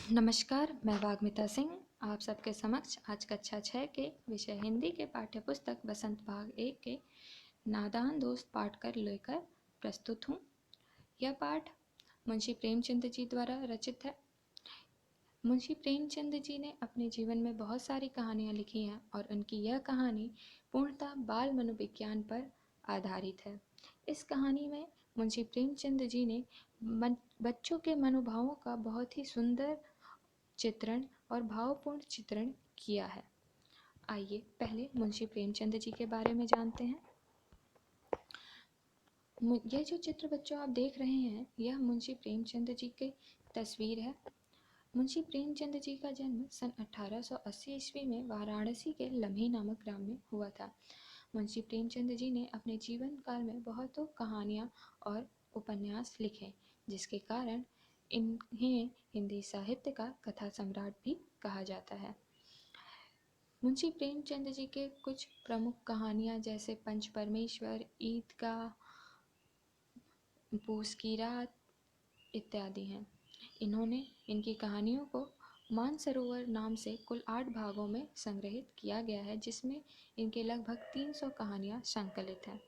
नमस्कार, मैं वाग्मिता सिंह आप सबके समक्ष आज कक्षा 6 के विषय हिंदी के पाठ्य पुस्तक बसंत भाग 1 के नादान दोस्त पाठ कर लेकर प्रस्तुत हूँ। यह पाठ मुंशी प्रेमचंद जी द्वारा रचित है। मुंशी प्रेमचंद जी ने अपने जीवन में बहुत सारी कहानियाँ लिखी हैं और उनकी यह कहानी पूर्णतः बाल मनोविज्ञान पर आधारित है। इस कहानी में मुंशी प्रेमचंद जी ने बच्चों के मनोभावों का बहुत ही सुंदर चित्रण और भावपूर्ण चित्रण किया है। आइए पहले मुंशी प्रेमचंद जी के बारे में जानते हैं। यह जो चित्र बच्चों आप देख रहे हैं यह मुंशी प्रेमचंद जी की तस्वीर है। मुंशी प्रेमचंद जी का जन्म सन 1880 ईस्वी में वाराणसी के लम्ही नामक ग्राम में हुआ था। मुंशी प्रेमचंद जी ने अपने जीवन काल में बहुतों कहानियाँ और उपन्यास लिखे, जिसके कारण इन्हें हिंदी साहित्य का कथा सम्राट भी कहा जाता है। मुंशी प्रेमचंद जी के कुछ प्रमुख कहानियाँ जैसे पंच परमेश्वर, ईदगाह, पूस की रात इत्यादि हैं। इन्होंने इनकी कहानियों को मानसरोवर नाम से कुल 8 भागों में संग्रहित किया गया है, जिसमें इनके लगभग 300 कहानियाँ संकलित हैं।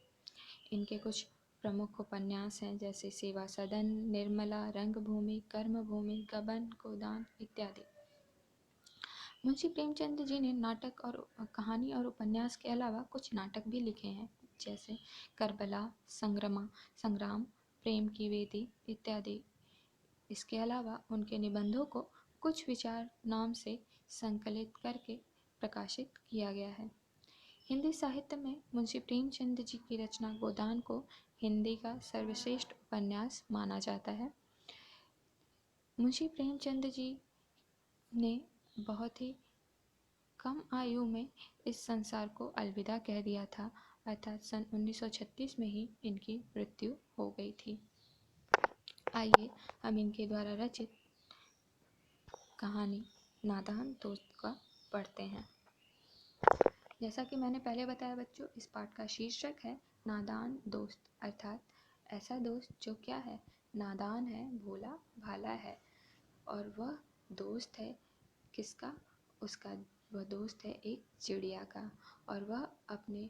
इनके कुछ प्रमुख उपन्यास हैं जैसे सेवा सदन, निर्मला, रंगभूमि, कर्मभूमि, गबन, गोदान इत्यादि। मुंशी प्रेमचंद जी ने नाटक और कहानी और उपन्यास के अलावा कुछ नाटक भी लिखे हैं जैसे करबला, संग्राम, प्रेम की वेदी इत्यादि। इसके अलावा उनके निबंधों को कुछ विचार नाम से संकलित करके प्रकाशित किया गया है। हिंदी साहित्य में मुंशी प्रेमचंद जी की रचना गोदान को हिंदी का सर्वश्रेष्ठ उपन्यास माना जाता है। मुंशी प्रेमचंद जी ने बहुत ही कम आयु में इस संसार को अलविदा कह दिया था, अर्थात सन 1936 में ही इनकी मृत्यु हो गई थी। आइए हम इनके द्वारा रचित कहानी नादान दोस्त का पढ़ते हैं। जैसा कि मैंने पहले बताया बच्चों, इस पाठ का शीर्षक है नादान दोस्त, अर्थात ऐसा दोस्त जो क्या है, नादान है, भोला भाला है। और वह दोस्त है किसका? उसका वह दोस्त है एक चिड़िया का, और वह अपने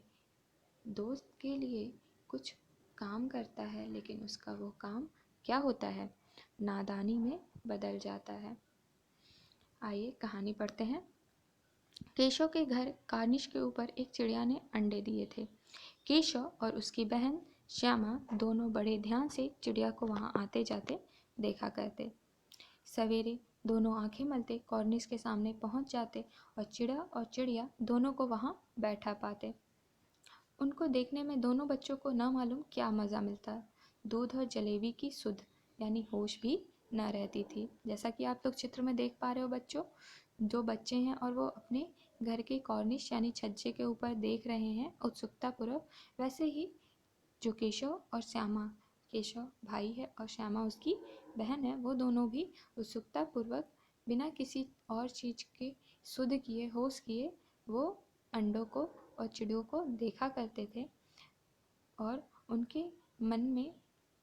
दोस्त के लिए कुछ काम करता है, लेकिन उसका वो काम क्या होता है? नादानी में बदल जाता है। आइए कहानी पढ़ते हैं। केशव के घर कार्निश के ऊपर एक चिड़िया ने अंडे दिए थे। केशव और उसकी बहन श्यामा दोनों बड़े ध्यान से चिड़िया को वहां आते जाते देखा करते। सवेरे दोनों आंखें मलते कॉर्निस के सामने पहुंच जाते और चिड़िया दोनों को वहां बैठा पाते। उनको देखने में दोनों बच्चों को न मालूम क्या मज़ा मिलता। दूध और जलेबी की सुध यानी होश भी न रहती थी। जैसा कि आप लोग चित्र में देख पा रहे हो बच्चों, दो बच्चे हैं और वो अपने घर के कॉर्निश यानी छज्जे के ऊपर देख रहे हैं उत्सुकतापूर्वक। वैसे ही जो केशव और श्यामा, केशव भाई है और श्यामा उसकी बहन है, वो दोनों भी उत्सुकतापूर्वक बिना किसी और चीज़ के सुध किए, होश किए, वो अंडों को और चिड़ियों को देखा करते थे। और उनके मन में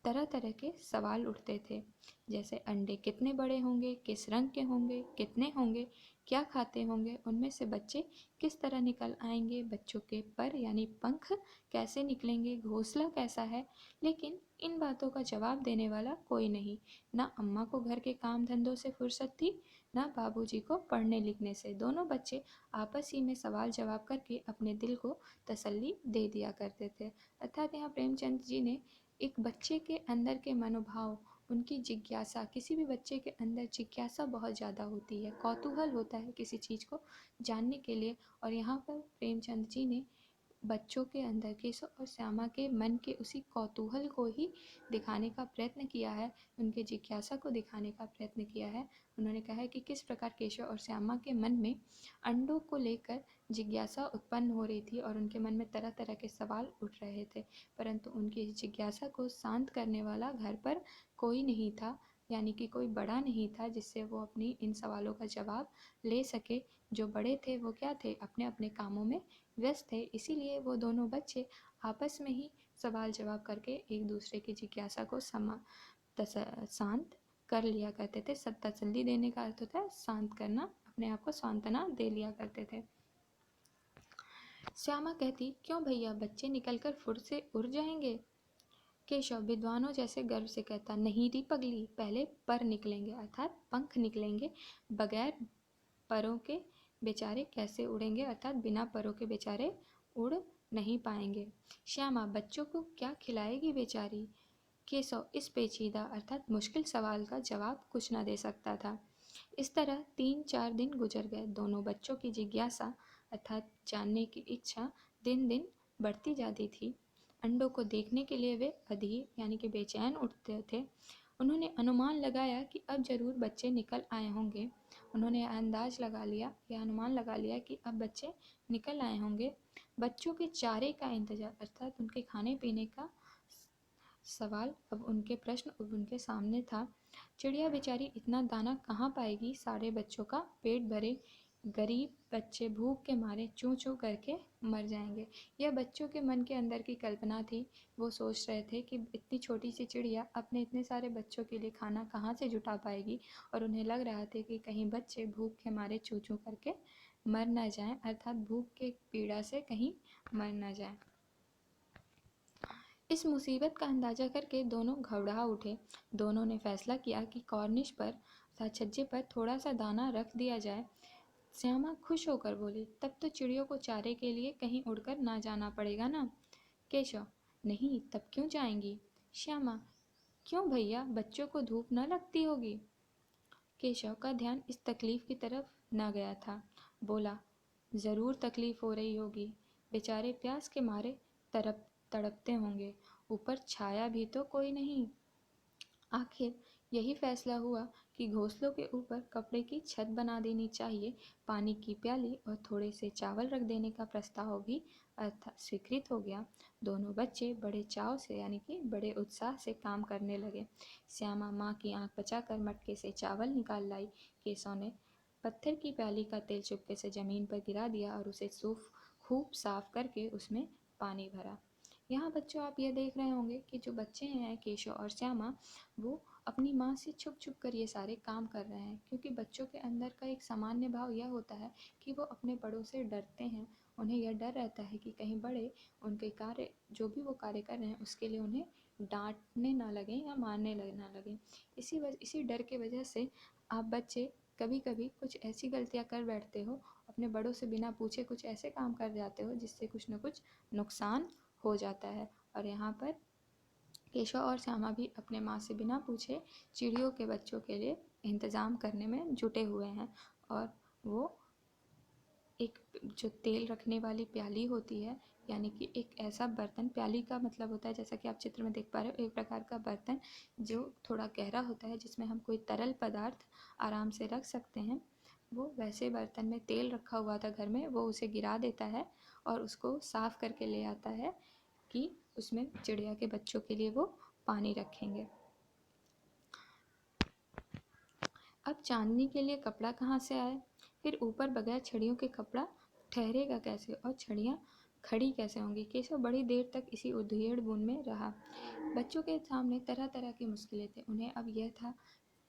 तरह तरह के सवाल उठते थे, जैसे अंडे कितने बड़े होंगे, किस रंग के होंगे, कितने होंगे, क्या खाते होंगे, उनमें से बच्चे किस तरह निकल आएंगे, बच्चों के पर यानी पंख कैसे निकलेंगे, घोंसला कैसा है। लेकिन इन बातों का जवाब देने वाला कोई नहीं। ना अम्मा को घर के काम धंधों से फुर्सत थी, ना बाबूजी को पढ़ने लिखने से। दोनों बच्चे आपस ही में सवाल जवाब करके अपने दिल को तसल्ली दे दिया करते थे। अर्थात यहाँ प्रेमचंद जी ने एक बच्चे के अंदर के मनोभाव, उनकी जिज्ञासा, किसी भी बच्चे के अंदर जिज्ञासा बहुत ज़्यादा होती है, कौतूहल होता है किसी चीज़ को जानने के लिए। और यहाँ पर प्रेमचंद जी ने बच्चों के अंदर केशव और श्यामा के मन के उसी कौतूहल को ही दिखाने का प्रयत्न किया है, उनके जिज्ञासा को दिखाने का प्रयत्न किया है। उन्होंने कहा है कि किस प्रकार केशव और श्यामा के मन में अंडों को लेकर जिज्ञासा उत्पन्न हो रही थी और उनके मन में तरह तरह के सवाल उठ रहे थे, परंतु उनकी इस जिज्ञासा को शांत करने वाला घर पर कोई नहीं था, यानी कि कोई बड़ा नहीं था जिससे वो अपनी इन सवालों का जवाब ले सके। जो बड़े थे वो क्या थे, अपने अपने कामों में व्यस्त थे। इसीलिए वो दोनों बच्चे आपस में ही सवाल जवाब करके एक दूसरे की जिज्ञासा को शांत कर लिया करते थे। तसल्ली देने का अर्थ होता है शांत करना, अपने आप को सांत्वना दे लिया करते थे। श्यामा कहती, क्यों भैया, बच्चे निकलकर फुर से उड़ जाएंगे? केशव विद्वानों जैसे गर्व से कहता, नहीं री पगली, पहले पर निकलेंगे, अर्थात पंख निकलेंगे। बगैर परों के बेचारे कैसे उड़ेंगे, अर्थात बिना परों के बेचारे उड़ नहीं पाएंगे। श्यामा, बच्चों को क्या खिलाएगी बेचारी? केशव इस पेचीदा अर्थात मुश्किल सवाल का जवाब कुछ न दे सकता था। इस तरह 3-4 दिन गुजर गए। दोनों बच्चों की जिज्ञासा अर्थात जानने की इच्छा दिन दिन बढ़ती जाती थी। अंडों को देखने के लिए वे अधीर यानी कि बेचैन उठते थे। उन्होंने अनुमान लगाया कि अब जरूर बच्चे निकल आए होंगे। उन्होंने अंदाज लगा लिया या अनुमान लगा लिया कि अब बच्चे निकल आए होंगे। बच्चों के चारे का इंतजार अर्थात उनके खाने पीने का सवाल अब उनके प्रश्न अब उनके सामने था। चिड़िया बेचारी इतना दाना कहाँ पाएगी? सारे बच्चों का पेट भरे गरीब बच्चे भूख के मारे चूं चूं करके मर जाएंगे। यह बच्चों के मन के अंदर की कल्पना थी। वो सोच रहे थे कि इतनी छोटी सी चिड़िया अपने इतने सारे बच्चों के लिए खाना कहाँ से जुटा पाएगी, और उन्हें लग रहा था कि कहीं बच्चे भूख के मारे चूं चूं करके मर न जाएं, अर्थात भूख के पीड़ा से कहीं मर न जाएं। इस मुसीबत का अंदाजा करके दोनों घबरा उठे। दोनों ने फैसला किया कि कॉर्निश पर छज्जे पर थोड़ा सा दाना रख दिया जाए। श्यामा खुश होकर बोली, तब तो चिड़ियों को चारे के लिए कहीं उड़कर ना जाना पड़ेगा ना? केशव, नहीं, तब क्यों जाएंगी? श्यामा, क्यों भैया, बच्चों को धूप न लगती होगी? केशव का ध्यान इस तकलीफ की तरफ न गया था। बोला, जरूर तकलीफ हो रही होगी, बेचारे प्यास के मारे तड़पते होंगे, ऊपर छाया भी तो कोई नहीं। आखिर यही फैसला हुआ कि घोंसलों के ऊपर कपड़े की छत बना देनी चाहिए। पानी की प्याली और थोड़े से चावल रख देने का प्रस्ताव भी अर्थात स्वीकृत हो गया। दोनों बच्चे बड़े चाव से यानी कि बड़े उत्साह से काम करने लगे। श्यामा माँ की आंख बचाकर मटके से चावल निकाल लाई। केशव ने पत्थर की प्याली का तेल चुपके से जमीन पर गिरा दिया और उसे खूब साफ करके उसमें पानी भरा। यहाँ बच्चों आप ये देख रहे होंगे कि जो बच्चे हैं केशव और श्यामा, वो अपनी माँ से छुप छुप कर ये सारे काम कर रहे हैं, क्योंकि बच्चों के अंदर का एक सामान्य भाव यह होता है कि वो अपने बड़ों से डरते हैं। उन्हें यह डर रहता है कि कहीं बड़े उनके कार्य जो भी वो कार्य कर रहे हैं उसके लिए उन्हें डांटने ना लगें या मारने ना लगें। इसी डर के वजह से आप बच्चे कभी कभी कुछ ऐसी गलतियाँ कर बैठते हो, अपने बड़ों से बिना पूछे कुछ ऐसे काम कर जाते हो जिससे कुछ न कुछ नुकसान हो जाता है। और यहाँ पर केशव और श्यामा भी अपने माँ से बिना पूछे चिड़ियों के बच्चों के लिए इंतज़ाम करने में जुटे हुए हैं। और वो एक जो तेल रखने वाली प्याली होती है, यानी कि एक ऐसा बर्तन, प्याली का मतलब होता है जैसा कि आप चित्र में देख पा रहे हो, एक प्रकार का बर्तन जो थोड़ा गहरा होता है, जिसमें हम कोई तरल पदार्थ आराम से रख सकते हैं। वो वैसे बर्तन में तेल रखा हुआ था घर में, वो उसे गिरा देता है और उसको साफ करके ले आता है कि उसमें चिड़िया के बच्चों के लिए वो पानी रखेंगे। अब चांदनी के लिए कपड़ा कहाँ से आए? फिर ऊपर बगैर छड़ियों के कपड़ा ठहरेगा कैसे, और छड़ियाँ खड़ी कैसे होंगी? केशव बड़ी देर तक इसी उधेड़ बुन में रहा। बच्चों के सामने तरह तरह की मुश्किलें थी। उन्हें अब यह था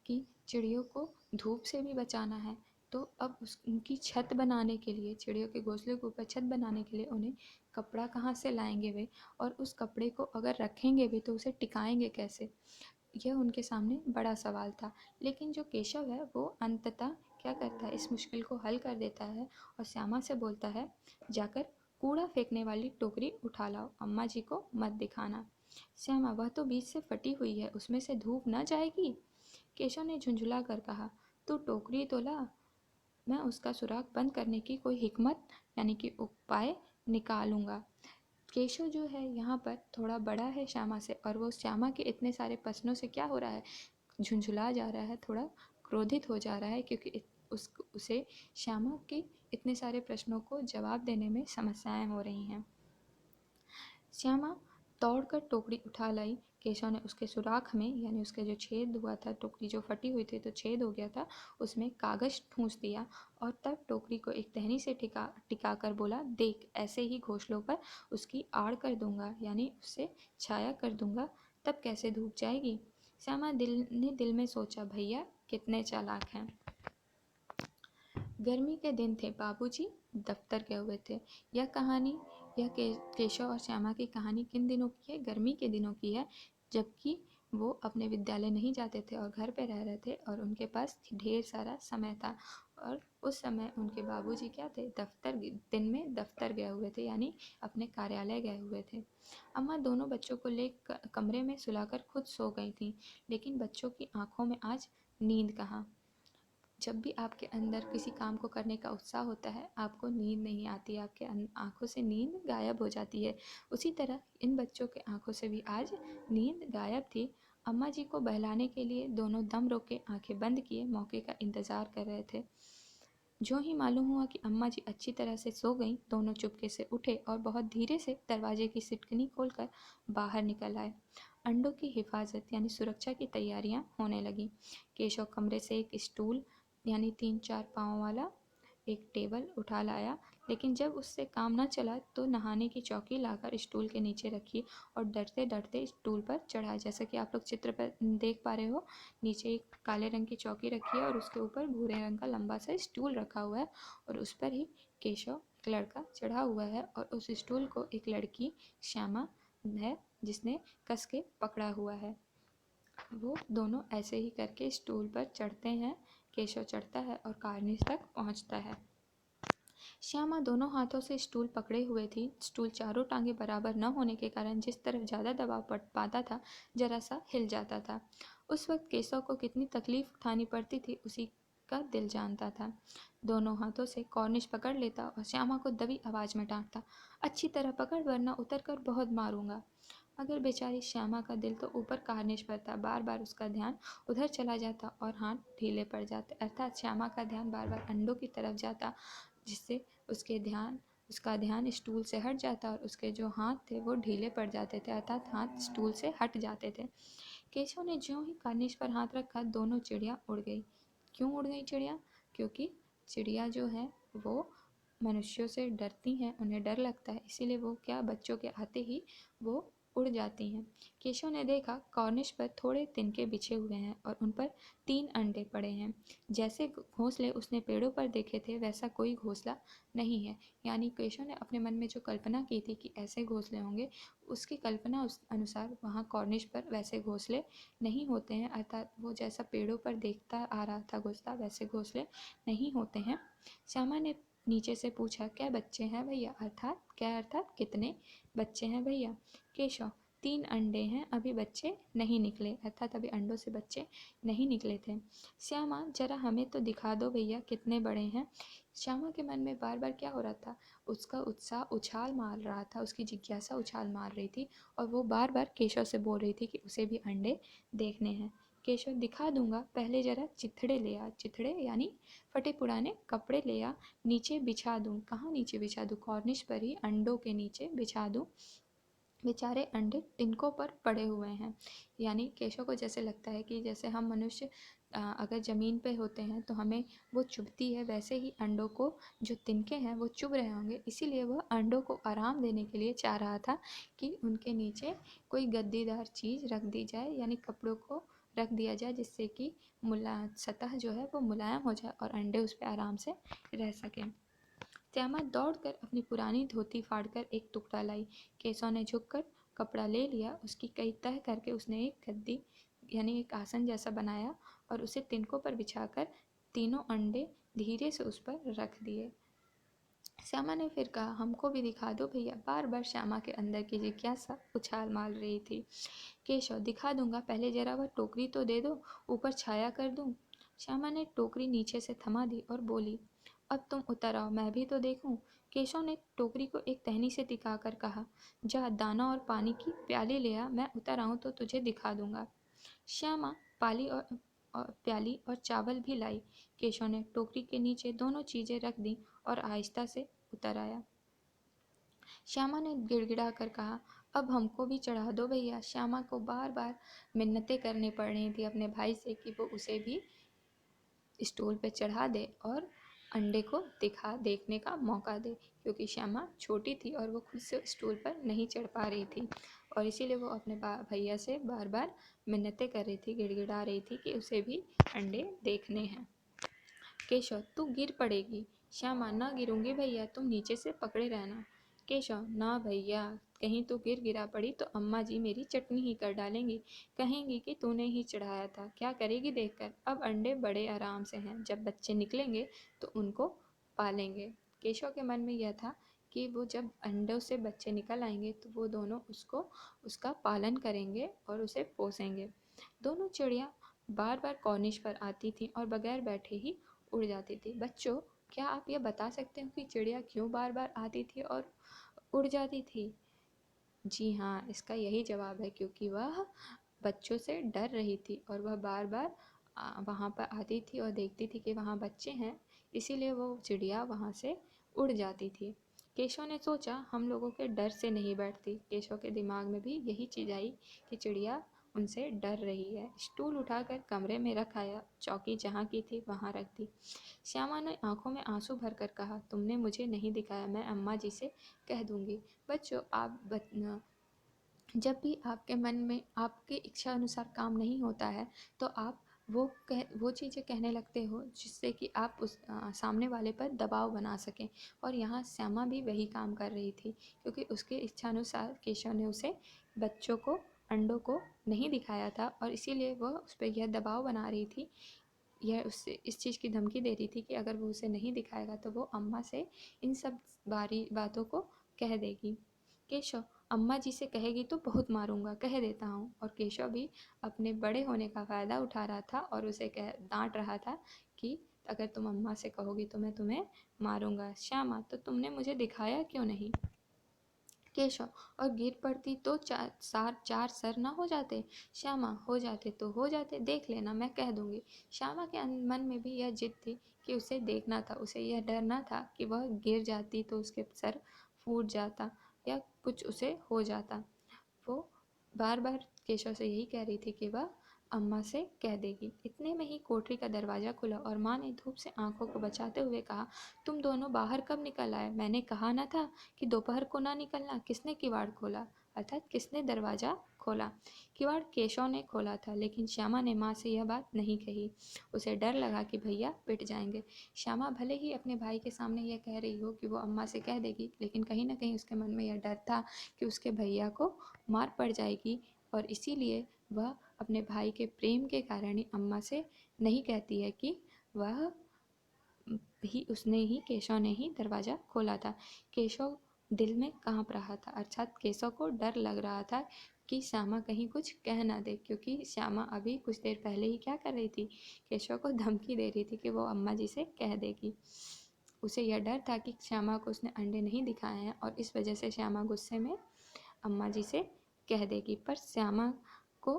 कि चिड़ियों को धूप से भी बचाना है, तो अब उनकी छत बनाने के लिए, चिड़ियों के घोंसले के ऊपर छत बनाने के लिए उन्हें कपड़ा कहाँ से लाएंगे वे, और उस कपड़े को अगर रखेंगे भी तो उसे टिकाएंगे कैसे? यह उनके सामने बड़ा सवाल था। लेकिन जो केशव है वो अंततः क्या करता है, इस मुश्किल को हल कर देता है और श्यामा से बोलता है, जाकर कूड़ा फेंकने वाली टोकरी उठा लाओ, अम्मा जी को मत दिखाना। श्यामा, वह तो बीच से फटी हुई है, उसमें से धूप न जाएगी? केशव ने झुंझुला कर कहा, तू टोकरी तो ला, मैं उसका सुराग बंद करने की कोई हिकमत यानी कि उपाय निकालूंगा। केशव जो है यहाँ पर थोड़ा बड़ा है श्यामा से, और वो श्यामा के इतने सारे प्रश्नों से क्या हो रहा है, झुंझुला जा रहा है, थोड़ा क्रोधित हो जा रहा है, क्योंकि उसे श्यामा के इतने सारे प्रश्नों को जवाब देने में समस्याएं हो रही हैं। श्यामा दौड़कर टोकरी उठा लाई। केशव ने उसके सुराख में यानी उसके जो छेद हुआ था, टोकरी जो फटी हुई थी तो छेद हो गया था, उसमें कागज ठूंस दिया और तब टोकरी को एक टहनी से टिका कर बोला, देख, ऐसे ही घोंसलों पर उसकी आड़ कर दूंगा यानी उससे छाया कर दूंगा, तब कैसे धूप जाएगी? श्यामा ने दिल में सोचा, भैया कितने चालाक हैं। गर्मी के दिन थे, बाबूजी दफ्तर गए हुए थे। यह कहानी, यह केशव और श्यामा की कहानी किन दिनों की है? गर्मी के दिनों की है, जबकि वो अपने विद्यालय नहीं जाते थे और घर पे रह रहे थे और उनके पास ढेर सारा समय था। और उस समय उनके बाबूजी क्या थे? दिन में दफ्तर गए हुए थे, यानी अपने कार्यालय गए हुए थे। अम्मा दोनों बच्चों को ले कमरे में सुलाकर खुद सो गई थीं, लेकिन बच्चों की आंखों में आज नींद कहाँ। जब भी आपके अंदर किसी काम को करने का उत्साह होता है, आपको नींद नहीं आती, आपके आंखों से नींद गायब हो जाती है। उसी तरह इन बच्चों के आंखों से भी आज नींद गायब थी। अम्मा जी को बहलाने के लिए दोनों दम रोक के आंखें बंद किए मौके का इंतज़ार कर रहे थे। जो ही मालूम हुआ कि अम्मा जी अच्छी तरह से सो गईं, दोनों चुपके से उठे और बहुत धीरे से दरवाजे की सिटकनी खोलकर बाहर निकल आए। अंडों की हिफाजत यानी सुरक्षा की तैयारियां होने लगी। केशव कमरे से एक स्टूल यानी 3-4 पाँव वाला एक टेबल उठा लाया, लेकिन जब उससे काम न चला तो नहाने की चौकी लाकर स्टूल के नीचे रखी और डरते डरते स्टूल पर चढ़ाया। जैसा कि आप लोग चित्र पर देख पा रहे हो, नीचे एक काले रंग की चौकी रखी है और उसके ऊपर भूरे रंग का लंबा सा स्टूल रखा हुआ है और उस पर ही केशव एक लड़का चढ़ा हुआ है और उस स्टूल को एक लड़की श्यामा है जिसने कस के पकड़ा हुआ है। वो दोनों ऐसे ही करके स्टूल पर चढ़ते हैं। केशव चढ़ता है और कार्निश तक पहुंचता है। श्यामा दोनों हाथों से स्टूल पकड़े हुए थी। स्टूल चारों टांगे बराबर न होने के कारण जिस तरफ ज़्यादा दबाव पड़ पाता था, जरा सा हिल जाता था। उस वक्त केशव को कितनी तकलीफ उठानी पड़ती थी, उसी का दिल जानता था। दोनों हाथों से कॉर्निश पकड़ लेता और श्यामा को दबी आवाज़ में डांटता, अच्छी तरह पकड़ वरना उतर कर बहुत मारूंगा। मगर बेचारी श्यामा का दिल तो ऊपर कार्निश पर था। बार बार उसका ध्यान उधर चला जाता और हाथ ढीले पड़ जाते, अर्थात श्यामा का ध्यान बार बार अंडों की तरफ जाता, जिससे उसका ध्यान स्टूल से हट जाता और उसके जो हाथ थे वो ढीले पड़ जाते थे, अर्थात हाथ स्टूल से हट जाते थे। केशव ने ज्यों ही कार्निश पर हाथ रखा, दोनों चिड़िया उड़ गई। क्यों उड़ गई चिड़िया? क्योंकि चिड़िया जो है वो मनुष्यों से डरती हैं, उन्हें डर लगता है, इसीलिए वो क्या बच्चों के आते ही वो उड़ जाती हैं। केशव ने देखा कॉर्निश पर थोड़े तिनके बिछे हुए हैं और उन पर 3 अंडे पड़े हैं। जैसे घोंसले उसने पेड़ों पर देखे थे वैसा कोई घोंसला नहीं है। यानी केशव ने अपने मन में जो कल्पना की थी कि ऐसे घोंसले होंगे, उसकी कल्पना उस अनुसार वहाँ कॉर्निश पर वैसे घोंसले नहीं होते हैं, अर्थात वो जैसा पेड़ों पर देखता आ रहा था घोंसला, वैसे घोंसले नहीं होते हैं। श्यामा ने नीचे से पूछा, क्या बच्चे हैं भैया? अर्थात कितने बच्चे हैं भैया? केशव, 3 अंडे हैं, अभी बच्चे नहीं निकले, अर्थात अभी अंडों से बच्चे नहीं निकले थे। श्यामा, जरा हमें तो दिखा दो भैया कितने बड़े हैं। श्यामा के मन में बार बार क्या हो रहा था? उसका उत्साह उछाल मार रहा था, उसकी जिज्ञासा उछाल मार रही थी और वो बार बार केशव से बोल रही थी कि उसे भी अंडे देखने हैं। केशव, दिखा दूंगा, पहले जरा चिथड़े ले आ। चिथड़े यानी फटे पुराने कपड़े ले आ, नीचे बिछा दूँ। कहाँ नीचे बिछा दूँ? कॉर्निश पर ही अंडों के नीचे बिछा दूँ। बेचारे अंडे तिनकों पर पड़े हुए हैं। यानी केशव को जैसे लगता है कि जैसे हम मनुष्य अगर ज़मीन पे होते हैं तो हमें वो चुभती है, वैसे ही अंडों को जो तिनके हैं वो चुभ रहे होंगे, इसीलिए वह अंडों को आराम देने के लिए चाह रहा था कि उनके नीचे कोई गद्दीदार चीज़ रख दी जाए, यानी कपड़ों को रख दिया जाए, जिससे कि सतह जो है वो मुलायम हो जाए और अंडे उस पर आराम से रह सकें। श्यामा दौड़कर अपनी पुरानी धोती फाड़कर एक टुकड़ा लाई। केशव ने झुककर कपड़ा ले लिया, उसकी कई तह करके उसने एक गद्दी यानी एक आसन जैसा बनाया और उसे तिनकों पर बिछाकर तीनों अंडे धीरे से उस पर रख दिए। श्यामा ने फिर कहा, हमको भी दिखा दो भैया। बार बार श्यामा के अंदर की जिज्ञासा उछाल मार रही थी। केशव, दिखा दूंगा, पहले जरा वह टोकरी तो दे दो, ऊपर छाया कर दूं। श्यामा ने टोकरी नीचे से थमा दी और बोली, अब तुम उतर आओ, मैं भी तो देखूं। केशव ने टोकरी को एक टहनी से टिकाकर कहा, जा दाना और पानी की प्याली ले आ, मैं उतर आऊं तो तुझे दिखा दूंगा। श्यामा प्याली और चावल भी लाई। केशव ने टोकरी के नीचे दोनों चीजें रख दी और आहिस्ता से उतर आया। श्यामा ने गिड़गिड़ा कर कहा, अब हमको भी चढ़ा दो भैया। श्यामा को बार बार मिन्नतें करनी पड़ रही थी अपने भाई से कि वो उसे भी स्टूल पे चढ़ा दे और अंडे को देखने का मौका दे, क्योंकि श्यामा छोटी थी और वो खुद से स्टूल पर नहीं चढ़ पा रही थी और इसीलिए वो अपने भैया से बार बार मिन्नतें कर रही थी, गिड़गिड़ा रही थी कि उसे भी अंडे देखने हैं। केशव, तू गिर पड़ेगी। श्यामा, ना गिरूंगी भैया, तुम नीचे से पकड़े रहना। केशव, ना भैया, कहीं तू गिरा पड़ी तो अम्मा जी मेरी चटनी ही कर डालेंगी, कहेंगी कि तूने ही चढ़ाया था। क्या करेगी देखकर। अब अंडे बड़े आराम से हैं, जब बच्चे निकलेंगे तो उनको पालेंगे। केशव के मन में यह था कि वो जब अंडों से बच्चे निकल आएंगे तो वो दोनों उसका पालन करेंगे और उसे पोसेंगे। दोनों चिड़िया बार बार कॉर्निश पर आती थीं और बगैर बैठे ही उड़ जाती थी। बच्चों, क्या आप यह बता सकते हो कि चिड़िया क्यों बार बार आती थी और उड़ जाती थी? जी हाँ, इसका यही जवाब है, क्योंकि वह बच्चों से डर रही थी और वह बार बार वहाँ पर आती थी और देखती थी कि वहाँ बच्चे हैं, इसीलिए वो चिड़िया वहाँ से उड़ जाती थी। केशव ने सोचा, हम लोगों के डर से नहीं बैठती। केशव के दिमाग में भी यही चीज़ आई कि चिड़िया उनसे डर रही है। स्टूल उठाकर कमरे में रख आया, चौकी जहाँ की थी वहाँ रख दी। श्यामा ने आंखों में आंसू भरकर कहा, तुमने मुझे नहीं दिखाया, मैं अम्मा जी से कह दूंगी। बच्चों, जब भी आपके मन में आपकी इच्छा अनुसार काम नहीं होता है तो आप वो चीज़ें कहने लगते हो जिससे कि आप सामने वाले पर दबाव बना सकें। और यहाँ श्यामा भी वही काम कर रही थी, क्योंकि उसके इच्छानुसार केशव ने उसे बच्चों को अंडों को नहीं दिखाया था और इसीलिए वह उस पर यह दबाव बना रही थी, यह उससे इस चीज़ की धमकी दे रही थी कि अगर वो उसे नहीं दिखाएगा तो वो अम्मा से इन सब बातों को कह देगी। केशव, अम्मा जी से कहेगी तो बहुत मारूंगा, कह देता हूँ। और केशव भी अपने बड़े होने का फ़ायदा उठा रहा था और उसे डांट रहा था कि अगर तुम अम्मा से कहोगी तो मैं तुम्हें मारूंगा। श्यामा, तो तुमने मुझे दिखाया क्यों नहीं? केशव, और गिर पड़ती तो चार सर ना हो जाते? श्यामा, हो जाते तो हो जाते, देख लेना, मैं कह दूंगी। श्यामा के मन में भी यह जिद थी कि उसे देखना था, उसे यह डरना था कि वह गिर जाती तो उसके सर फूट जाता या कुछ उसे हो जाता। वो बार बार केशव से यही कह रही थी कि वह अम्मा से कह देगी। इतने में ही कोठरी का दरवाज़ा खुला और माँ ने धूप से आंखों को बचाते हुए कहा, तुम दोनों बाहर कब निकल आए? मैंने कहा ना था कि दोपहर को ना निकलना। किसने किवाड़ खोला? अर्थात किसने दरवाज़ा खोला? किवाड़ केशव ने खोला था, लेकिन श्यामा ने माँ से यह बात नहीं कही। उसे डर लगा कि भैया पिट जाएंगे। श्यामा भले ही अपने भाई के सामने यह कह रही हो कि वो अम्मा से कह देगी, लेकिन कहीं ना कहीं उसके मन में यह डर था कि उसके भैया को मार पड़ जाएगी और इसीलिए वह अपने भाई के प्रेम के कारण ही अम्मा से नहीं कहती है कि वह केशव ने ही दरवाज़ा खोला था। केशव दिल में कांप रहा था, अर्थात केशव को डर लग रहा था कि श्यामा कहीं कुछ कह ना दे, क्योंकि श्यामा अभी कुछ देर पहले ही क्या कर रही थी? केशव को धमकी दे रही थी कि वो अम्मा जी से कह देगी। उसे यह डर था कि श्यामा को उसने अंडे नहीं दिखाए हैं और इस वजह से श्यामा गुस्से में अम्मा जी से कह देगी। पर श्यामा को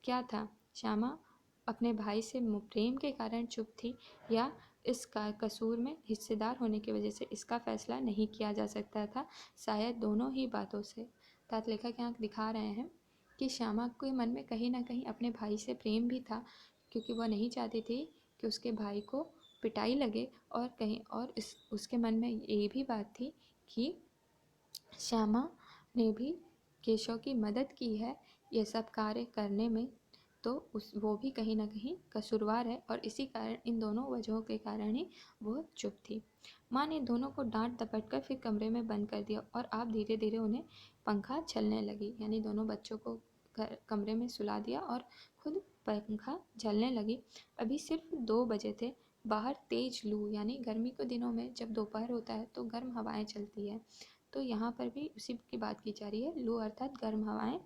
क्या था? श्यामा अपने भाई से प्रेम के कारण चुप थी या इसका कसूर में हिस्सेदार होने की वजह से इसका फैसला नहीं किया जा सकता था? शायद दोनों ही बातों से। तात लेखक यहाँ दिखा रहे हैं कि श्यामा के मन में कहीं ना कहीं अपने भाई से प्रेम भी था, क्योंकि वह नहीं चाहती थी कि उसके भाई को पिटाई लगे और कहीं और उसके मन में ये भी बात थी कि श्यामा ने भी केशव की मदद की है ये सब कार्य करने में, तो वो भी कहीं ना कहीं कसूरवार है और इसी कारण इन दोनों वजहों के कारण ही वो चुप थी। माँ ने दोनों को डांट दपट कर फिर कमरे में बंद कर दिया और आप धीरे धीरे उन्हें पंखा झलने लगी, यानी दोनों बच्चों को कमरे में सुला दिया और खुद पंखा झलने लगी। अभी सिर्फ 2 बजे थे। बाहर तेज लू, यानी गर्मी के दिनों में जब दोपहर होता है तो गर्म हवाएं चलती है, तो यहाँ पर भी उसी की बात की जा रही है, लू अर्थात गर्म हवाएं।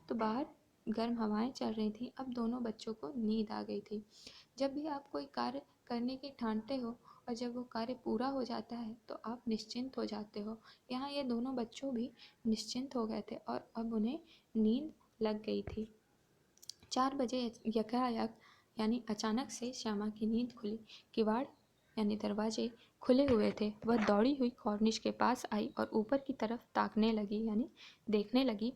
तो बाहर गर्म हवाएं चल रही थी। अब दोनों बच्चों को नींद आ गई थी। जब भी आप कोई कार्य करने की ठानते हो और जब वो कार्य पूरा हो जाता है तो आप निश्चिंत हो जाते हो। यहाँ ये दोनों बच्चों भी निश्चिंत हो गए थे और अब उन्हें नींद लग गई थी। 4 बजे यकायक यानी अचानक से श्यामा की नींद खुली। किवाड़ यानी दरवाजे खुले हुए थे। वह दौड़ी हुई कॉर्निश के पास आई और ऊपर की तरफ ताकने लगी, यानी देखने लगी।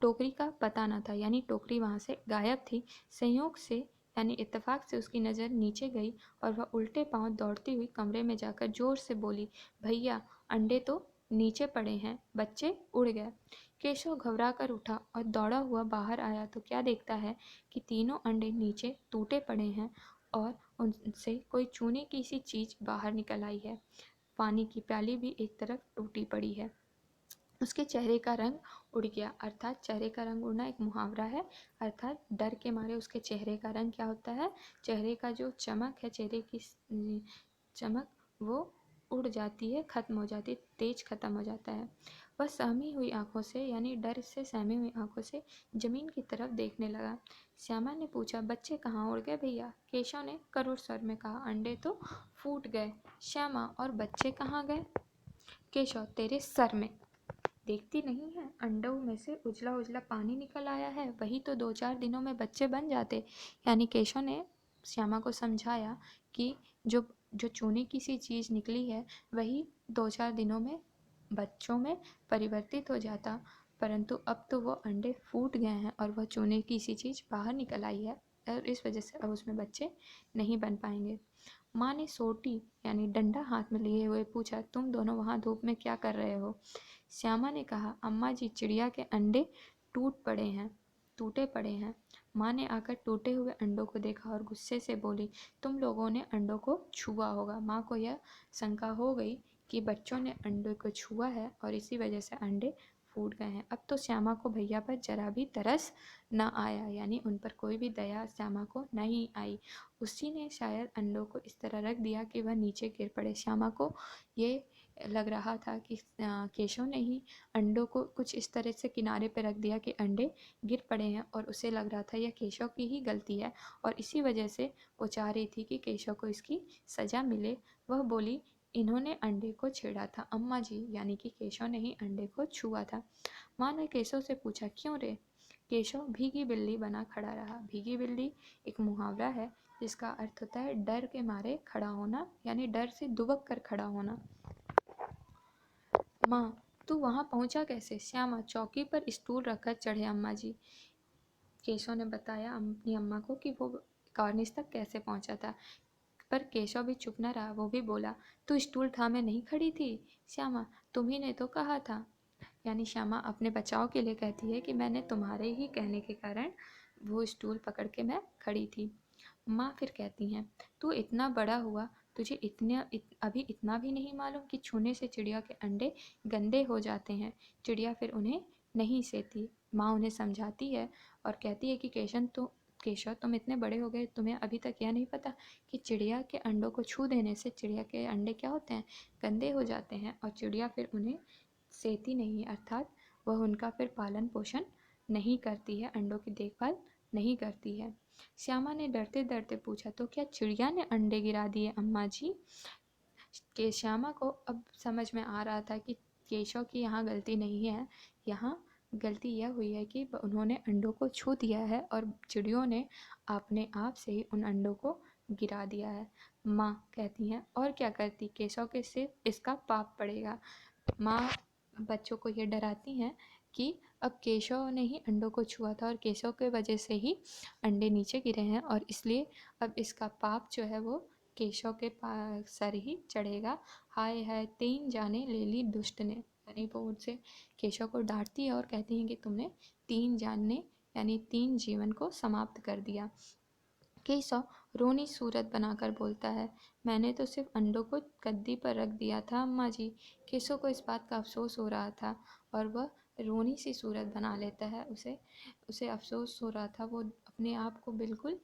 टोकरी का पता न था, यानी टोकरी वहाँ से गायब थी। संयोग से यानी इत्तेफाक से उसकी नज़र नीचे गई और वह उल्टे पांव दौड़ती हुई कमरे में जाकर जोर से बोली, भैया अंडे तो नीचे पड़े हैं, बच्चे उड़ गए। केशव घबरा कर उठा और दौड़ा हुआ बाहर आया तो क्या देखता है कि तीनों अंडे नीचे टूटे पड़े हैं और उनसे कोई चूने की सी चीज़ बाहर निकल आई है। पानी की प्याली भी एक तरफ टूटी पड़ी है। उसके चेहरे का रंग उड़ गया। अर्थात चेहरे का रंग उड़ना एक मुहावरा है। अर्थात डर के मारे उसके चेहरे का रंग क्या होता है, चेहरे का जो चमक है, चेहरे की चमक वो उड़ जाती है, खत्म हो जाती है, तेज खत्म हो जाता है। वह सहमी हुई आंखों से, यानी डर से सहमी हुई आंखों से जमीन की तरफ देखने लगा। श्यामा ने पूछा, बच्चे कहाँ उड़ गए भैया? केशव ने करुण स्वर में कहा, अंडे तो फूट गए। श्यामा, और बच्चे कहाँ गए? केशव, तेरे सर में। देखती नहीं है, अंडों में से उजला उजला पानी निकल आया है, वही तो 2-4 दिनों में बच्चे बन जाते। यानी केशव ने श्यामा को समझाया कि जो जो चूने की सी चीज़ निकली है वही 2-4 दिनों में बच्चों में परिवर्तित हो जाता, परंतु अब तो वो अंडे फूट गए हैं और वह चूने की सी चीज़ बाहर निकल आई है और इस वजह से अब उसमें बच्चे नहीं बन पाएंगे। माँ ने सोटी यानी डंडा हाथ में लिए हुए पूछा, तुम दोनों वहाँ धूप में क्या कर रहे हो? श्यामा ने कहा, अम्मा जी, चिड़िया के अंडे टूटे पड़े हैं। माँ ने आकर टूटे हुए अंडों को देखा और गुस्से से बोली, तुम लोगों ने अंडों को छुआ होगा। माँ को यह शंका हो गई कि बच्चों ने अंडे को छुआ है और इसी वजह से अंडे फूट गए हैं। अब तो श्यामा को भैया पर जरा भी तरस न आया, यानी उन पर कोई भी दया श्यामा को नहीं आई। उसी ने शायद अंडों को इस तरह रख दिया कि वह नीचे गिर पड़े। श्यामा को ये लग रहा था कि केशव ने ही अंडों को कुछ इस तरह से किनारे पर रख दिया कि अंडे गिर पड़े हैं और उसे लग रहा था यह केशव की ही गलती है और इसी वजह से वो चाह रही थी कि केशव को इसकी सज़ा मिले। वह बोली, इन्होंने अंडे को छेड़ा था अम्मा जी, यानी कि केशव ने ही अंडे को छुआ था। माँ ने केशव से पूछा, क्यों रे? केशव भीगी बिल्ली बना खड़ा रहा। भीगी बिल्ली एक मुहावरा है जिसका अर्थ होता है डर के मारे खड़ा होना, यानी डर से दुबक कर खड़ा होना। माँ, तू वहाँ पहुँचा कैसे? श्यामा, चौकी पर स्टूल रखकर चढ़े अम्मा जी। केशव ने बताया अपनी अम्मा को कि वो कॉर्निस तक कैसे पहुँचा था, पर केशव भी चुप न रहा। वो भी बोला, तू स्टूल थामे नहीं खड़ी थी? श्यामा, तुम्ही ने तो कहा था। यानी श्यामा अपने बचाव के लिए कहती है कि मैंने तुम्हारे ही कहने के कारण वो स्टूल पकड़ के मैं खड़ी थी। माँ फिर कहती हैं, तू इतना बड़ा हुआ, तुझे अभी इतना भी नहीं मालूम कि छूने से चिड़िया के अंडे गंदे हो जाते हैं। चिड़िया फिर उन्हें नहीं सेती। माँ उन्हें समझाती है और कहती है कि केशव, तुम इतने बड़े हो गए, तुम्हें अभी तक यह नहीं पता कि चिड़िया के अंडों को छू देने से चिड़िया के अंडे क्या होते हैं, गंदे हो जाते हैं और चिड़िया फिर उन्हें सेती नहीं, अर्थात वह उनका फिर पालन पोषण नहीं करती है, अंडों की देखभाल नहीं करती है। श्यामा ने डरते डरते पूछा, तो क्या चिड़िया ने अंडे गिरा दिए अम्मा जी? के श्यामा को अब समझ में आ रहा था कि केशव की यहाँ गलती नहीं है, यहाँ गलती यह हुई है कि उन्होंने अंडों को छू दिया है और चिड़ियों ने अपने आप से ही उन अंडों को गिरा दिया है। माँ कहती हैं, और क्या करती, केशव के सिर इसका पाप पड़ेगा। माँ बच्चों को ये डराती हैं कि अब केशव ने ही अंडों को छुआ था और केशव के वजह से ही अंडे नीचे गिरे हैं और इसलिए अब इसका पाप जो है वो केशव के सर ही चढ़ेगा। हाय हाय, 3 जाने ले ली दुष्ट ने। यानी वो उनसे केशव को डांटती है और कहती हैं कि तुमने 3 जानने यानी 3 जीवन को समाप्त कर दिया। केशव रोनी सूरत बनाकर बोलता है, मैंने तो सिर्फ अंडों को गद्दी पर रख दिया था अम्मा जी। केशव को इस बात का अफसोस हो रहा था और वह रोनी सी सूरत बना लेता है। उसे उसे अफसोस हो रहा था, वो अपने आप को बिल्कुल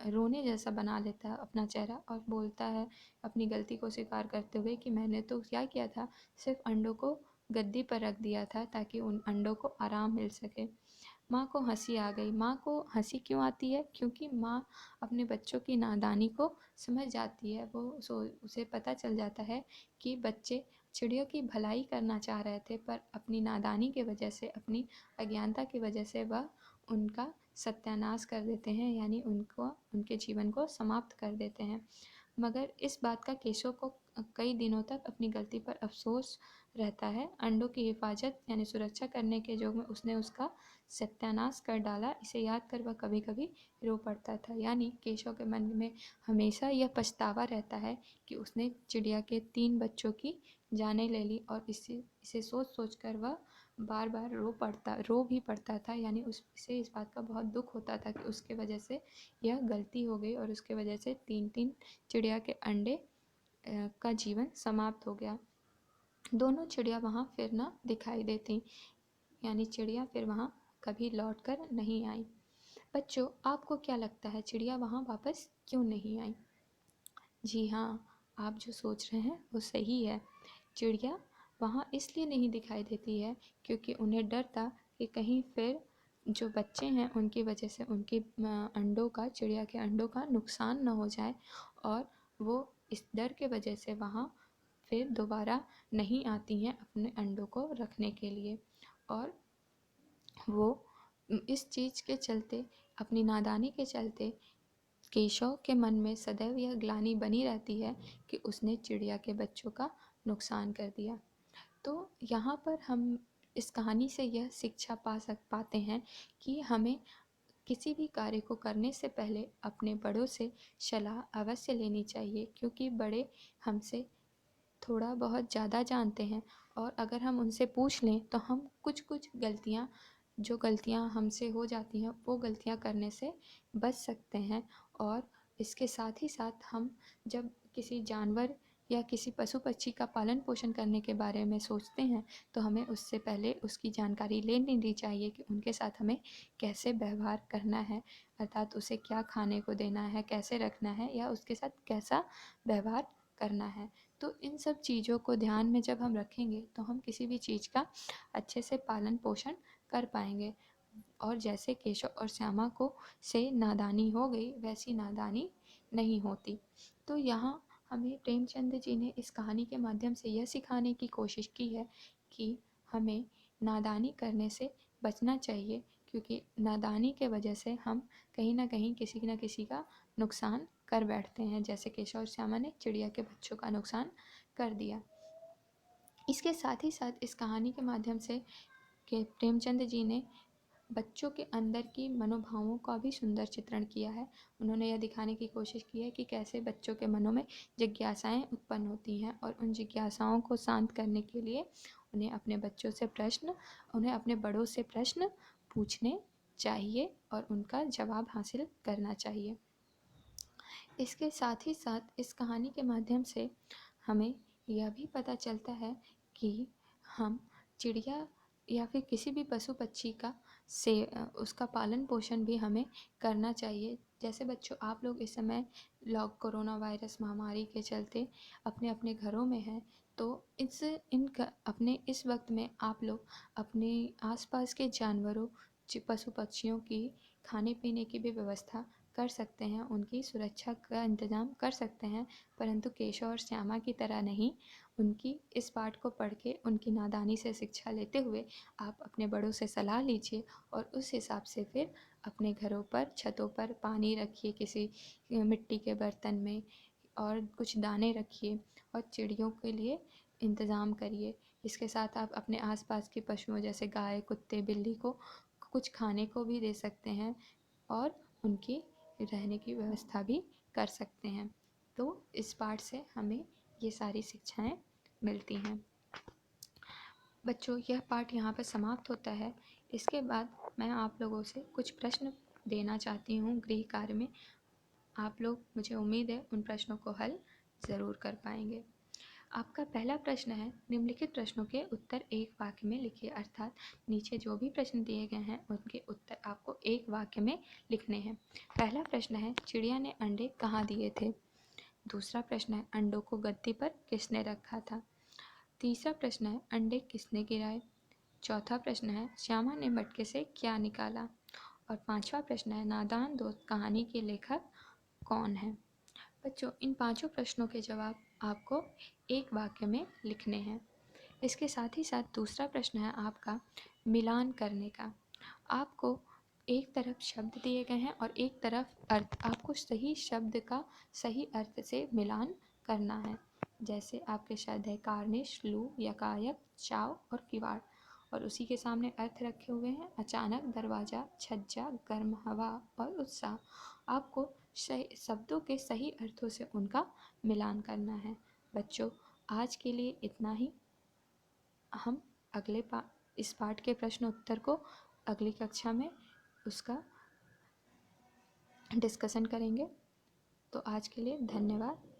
रोने जैसा बना लेता है अपना चेहरा और बोलता है अपनी गलती को स्वीकार करते हुए कि मैंने तो क्या किया था, सिर्फ अंडों को गद्दी पर रख दिया था ताकि उन अंडों को आराम मिल सके। माँ को हंसी आ गई। माँ को हंसी क्यों आती है? क्योंकि माँ अपने बच्चों की नादानी को समझ जाती है। वो उसे पता चल जाता है कि बच्चे चिड़ियों की भलाई करना चाह रहे थे, पर अपनी नादानी की वजह से, अपनी अज्ञानता की वजह से वह उनका सत्यानाश कर देते हैं, यानी उनके जीवन को समाप्त कर देते हैं। मगर इस बात का केशव को कई दिनों तक अपनी गलती पर अफसोस रहता है। अंडों की हिफाजत यानी सुरक्षा करने के जोग में उसने उसका सत्यानाश कर डाला, इसे याद कर वह कभी कभी रो पड़ता था। यानी केशव के मन में हमेशा यह पछतावा रहता है कि उसने चिड़िया के 3 बच्चों की जानें ले ली, और इसे सोच सोच कर वह बार बार रो भी पड़ता था। यानी उसे इस बात का बहुत दुख होता था कि उसके वजह से यह गलती हो गई और उसके वजह से 3-3 चिड़िया के अंडे का जीवन समाप्त हो गया। दोनों चिड़िया वहाँ फिर न दिखाई देती, यानी चिड़िया फिर वहाँ कभी लौट कर नहीं आई। बच्चों, आपको क्या लगता है चिड़िया वहाँ वापस क्यों नहीं आई? जी हाँ, आप जो सोच रहे हैं वो सही है। चिड़िया वहाँ इसलिए नहीं दिखाई देती है क्योंकि उन्हें डर था कि कहीं फिर जो बच्चे हैं उनकी वजह से उनके अंडों का, चिड़िया के अंडों का नुकसान न हो जाए, और वो इस डर के वजह से वहाँ फिर दोबारा नहीं आती हैं अपने अंडों को रखने के लिए। और वो इस चीज़ के चलते, अपनी नादानी के चलते, केशव के मन में सदैव यह ग्लानि बनी रहती है कि उसने चिड़िया के बच्चों का नुकसान कर दिया। तो यहाँ पर हम इस कहानी से यह शिक्षा पाते हैं कि हमें किसी भी कार्य को करने से पहले अपने बड़ों से सलाह अवश्य लेनी चाहिए, क्योंकि बड़े हमसे थोड़ा बहुत ज़्यादा जानते हैं, और अगर हम उनसे पूछ लें तो हम कुछ गलतियाँ हमसे हो जाती हैं वो गलतियाँ करने से बच सकते हैं। और इसके साथ ही साथ हम जब किसी जानवर या किसी पशु पक्षी का पालन पोषण करने के बारे में सोचते हैं तो हमें उससे पहले उसकी जानकारी ले लेनी चाहिए कि उनके साथ हमें कैसे व्यवहार करना है, अर्थात उसे क्या खाने को देना है, कैसे रखना है, या उसके साथ कैसा व्यवहार करना है। तो इन सब चीज़ों को ध्यान में जब हम रखेंगे तो हम किसी भी चीज़ का अच्छे से पालन पोषण कर पाएंगे। और जैसे केशव और श्यामा को से नादानी हो गई, वैसी नादानी नहीं होती। तो यहाँ हमें प्रेमचंद जी ने इस कहानी के माध्यम से यह सिखाने की कोशिश की है कि हमें नादानी करने से बचना चाहिए, क्योंकि नादानी के वजह से हम कहीं ना कहीं किसी न किसी का नुकसान कर बैठते हैं, जैसे केशव और श्यामा ने चिड़िया के बच्चों का नुकसान कर दिया। इसके साथ ही साथ इस कहानी के माध्यम से के प्रेमचंद जी ने बच्चों के अंदर की मनोभावों का भी सुंदर चित्रण किया है। उन्होंने यह दिखाने की कोशिश की है कि कैसे बच्चों के मनों में जिज्ञासाएं उत्पन्न होती हैं, और उन जिज्ञासाओं को शांत करने के लिए उन्हें अपने बड़ों से प्रश्न पूछने चाहिए और उनका जवाब हासिल करना चाहिए। इसके साथ ही साथ इस कहानी के माध्यम से हमें यह भी पता चलता है कि हम चिड़िया या फिर किसी भी पशु पक्षी का उसका पालन पोषण भी हमें करना चाहिए। जैसे बच्चों, आप लोग इस समय कोरोना वायरस महामारी के चलते अपने अपने घरों में हैं, तो अपने इस वक्त में आप लोग अपने आसपास के जानवरों, पशु पक्षियों की खाने पीने की भी व्यवस्था कर सकते हैं, उनकी सुरक्षा का इंतज़ाम कर सकते हैं, परंतु केशव और श्यामा की तरह नहीं। उनकी इस पाठ को पढ़ के उनकी नादानी से शिक्षा लेते हुए आप अपने बड़ों से सलाह लीजिए और उस हिसाब से फिर अपने घरों पर, छतों पर पानी रखिए किसी मिट्टी के बर्तन में, और कुछ दाने रखिए और चिड़ियों के लिए इंतज़ाम करिए। इसके साथ आप अपने आसपास के पशुओं जैसे गाय, कुत्ते, बिल्ली को कुछ खाने को भी दे सकते हैं और उनकी रहने की व्यवस्था भी कर सकते हैं। तो इस पाठ से हमें ये सारी शिक्षाएं मिलती हैं। बच्चों, यह पाठ यहाँ पर समाप्त होता है। इसके बाद मैं आप लोगों से कुछ प्रश्न देना चाहती हूँ गृह कार्य में। आप लोग, मुझे उम्मीद है, उन प्रश्नों को हल ज़रूर कर पाएंगे। आपका पहला प्रश्न है, निम्नलिखित प्रश्नों के उत्तर एक वाक्य में लिखिए। अर्थात नीचे जो भी प्रश्न दिए गए हैं उनके उत्तर आपको एक वाक्य में लिखने हैं। पहला प्रश्न है, चिड़िया ने अंडे कहाँ दिए थे? दूसरा प्रश्न है, अंडों को गद्दी पर किसने रखा था? तीसरा प्रश्न है, अंडे किसने गिराए? चौथा प्रश्न है, श्यामा ने मटके से क्या निकाला? और पांचवा प्रश्न है, नादान दोस्त कहानी के लेखक कौन है? बच्चों, इन पांचों प्रश्नों के जवाब आपको एक वाक्य में लिखने हैं। इसके साथ ही साथ दूसरा प्रश्न है आपका मिलान करने का। आपको एक तरफ शब्द दिए गए हैं और एक तरफ अर्थ। आपको सही शब्द का सही अर्थ से मिलान करना है। जैसे आपके शब्द है कार्निश, लू, यकायक, चाव और किवाड़, और उसी के सामने अर्थ रखे हुए हैं अचानक, दरवाज़ा, छज्जा, गर्म हवा और उत्साह। आपको शब्दों के सही अर्थों से उनका मिलान करना है। बच्चों, आज के लिए इतना ही। हम इस पाठ के प्रश्न उत्तर को अगली कक्षा में उसका डिस्कशन करेंगे। तो आज के लिए धन्यवाद।